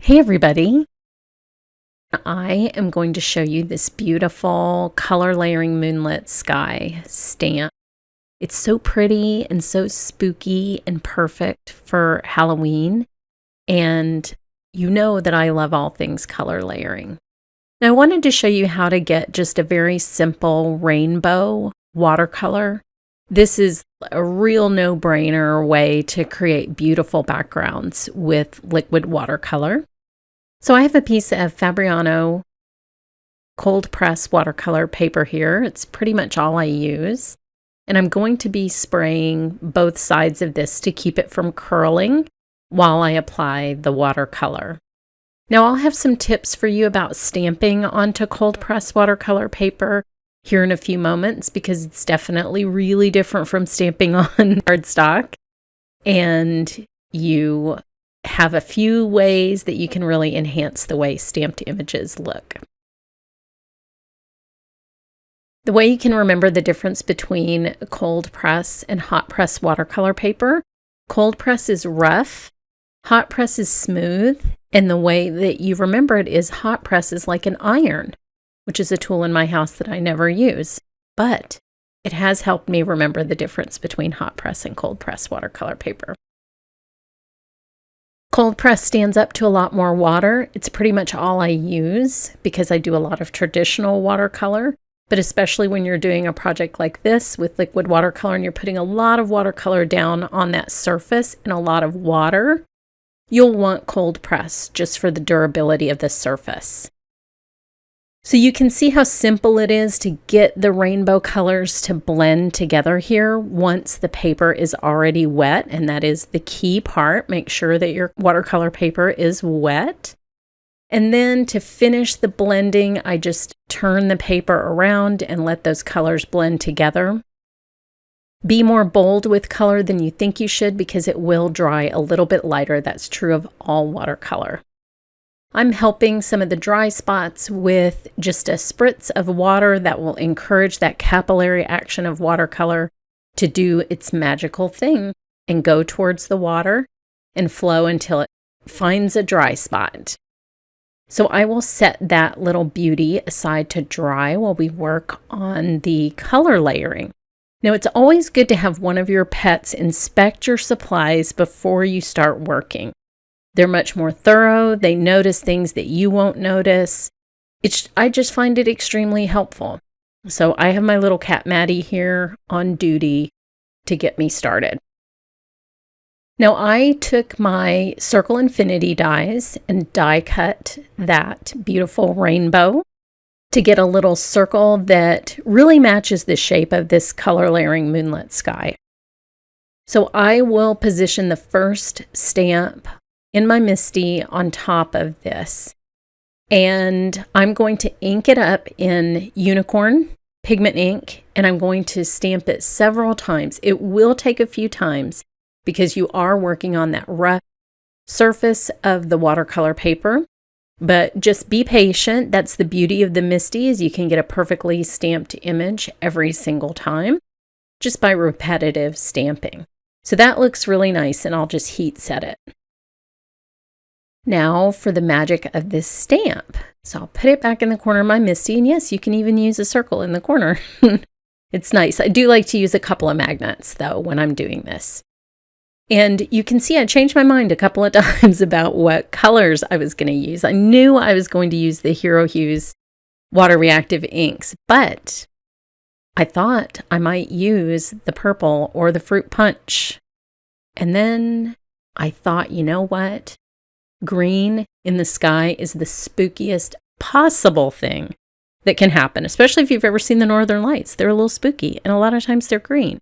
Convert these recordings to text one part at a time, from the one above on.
Hey everybody, I am going to show you this beautiful color layering moonlit sky stamp. It's so pretty and so spooky and perfect for Halloween, and you know that I love all things color layering. Now I wanted to show you how to get just a very simple rainbow watercolor. This is a real no-brainer way to create beautiful backgrounds with liquid watercolor. So I have a piece of Fabriano cold press watercolor paper here. It's pretty much all I use. And I'm going to be spraying both sides of this to keep it from curling while I apply the watercolor. Now I'll have some tips for you about stamping onto cold press watercolor paper here in a few moments because it's definitely really different from stamping on cardstock. And you have a few ways that you can really enhance the way stamped images look. The way you can remember the difference between cold press and hot press watercolor paper: cold press is rough, hot press is smooth, and the way that you remember it is hot press is like an iron, which is a tool in my house that I never use, but it has helped me remember the difference between hot press and cold press watercolor paper. Cold press stands up to a lot more water. It's pretty much all I use because I do a lot of traditional watercolor, but especially when you're doing a project like this with liquid watercolor and you're putting a lot of watercolor down on that surface and a lot of water, you'll want cold press just for the durability of the surface. So you can see how simple it is to get the rainbow colors to blend together here once the paper is already wet, and that is the key part. Make sure that your watercolor paper is wet. And then to finish the blending, I just turn the paper around and let those colors blend together. Be more bold with color than you think you should because it will dry a little bit lighter. That's true of all watercolor. I'm helping some of the dry spots with just a spritz of water that will encourage that capillary action of watercolor to do its magical thing and go towards the water and flow until it finds a dry spot. So I will set that little beauty aside to dry while we work on the color layering. Now, it's always good to have one of your pets inspect your supplies before you start working. They're much more thorough. They notice things that you won't notice. I just find it extremely helpful. So I have my little cat Maddie here on duty to get me started. Now I took my Circle Infinity dies and die cut that beautiful rainbow to get a little circle that really matches the shape of this color layering moonlit sky. So I will position the first stamp in my MISTI on top of this. And I'm going to ink it up in Unicorn pigment ink, and I'm going to stamp it several times. It will take a few times because you are working on that rough surface of the watercolor paper, but just be patient. That's the beauty of the MISTI, is you can get a perfectly stamped image every single time just by repetitive stamping. So that looks really nice, and I'll just heat set it. Now for the magic of this stamp. So I'll put it back in the corner of my MISTI, and yes, you can even use a circle in the corner. It's nice. I do like to use a couple of magnets though when I'm doing this. And you can see I changed my mind a couple of times about what colors I was going to use. I knew I was going to use the Hero Hues water reactive inks, but I thought I might use the purple or the fruit punch. And then I thought, you know what? Green in the sky is the spookiest possible thing that can happen, especially if you've ever seen the Northern Lights. They're a little spooky, and a lot of times they're green.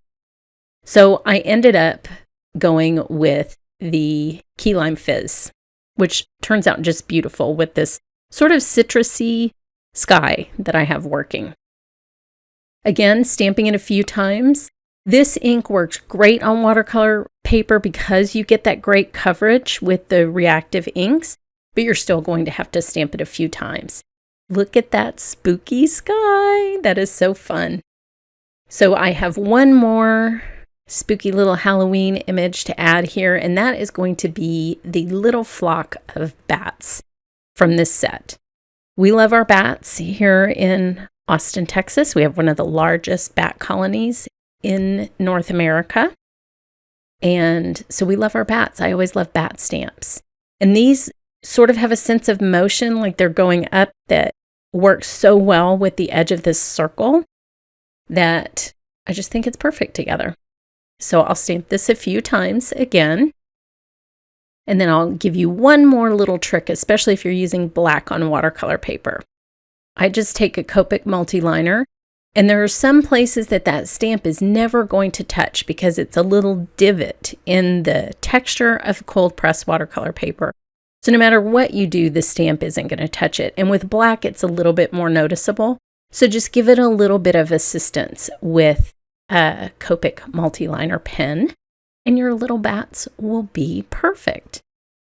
So I ended up going with the Key Lime Fizz, which turns out just beautiful with this sort of citrusy sky that I have working. Again, stamping it a few times. This ink works great on watercolor paper because you get that great coverage with the reactive inks, but you're still going to have to stamp it a few times. Look at that spooky sky. That is so fun. So I have one more spooky little Halloween image to add here, and that is going to be the little flock of bats from this set. We love our bats here in Austin, Texas. We have one of the largest bat colonies in North America. And so we love our bats. I always love bat stamps. And these sort of have a sense of motion, like they're going up, that works so well with the edge of this circle that I just think it's perfect together. So I'll stamp this a few times again. And then I'll give you one more little trick, especially if you're using black on watercolor paper. I just take a Copic multi-liner, and there are some places that stamp is never going to touch because it's a little divot in the texture of cold pressed watercolor paper. So no matter what you do, the stamp isn't going to touch it. And with black, it's a little bit more noticeable. So just give it a little bit of assistance with a Copic multi-liner pen, and your little bats will be perfect.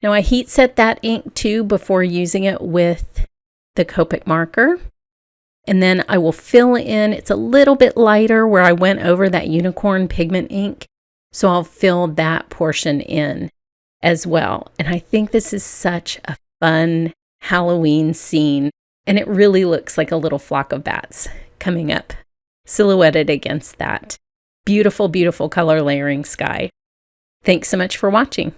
Now I heat set that ink too before using it with the Copic marker. And then I will fill in, it's a little bit lighter where I went over that unicorn pigment ink. So I'll fill that portion in as well. And I think this is such a fun Halloween scene. And it really looks like a little flock of bats coming up, silhouetted against that beautiful, beautiful color layering sky. Thanks so much for watching.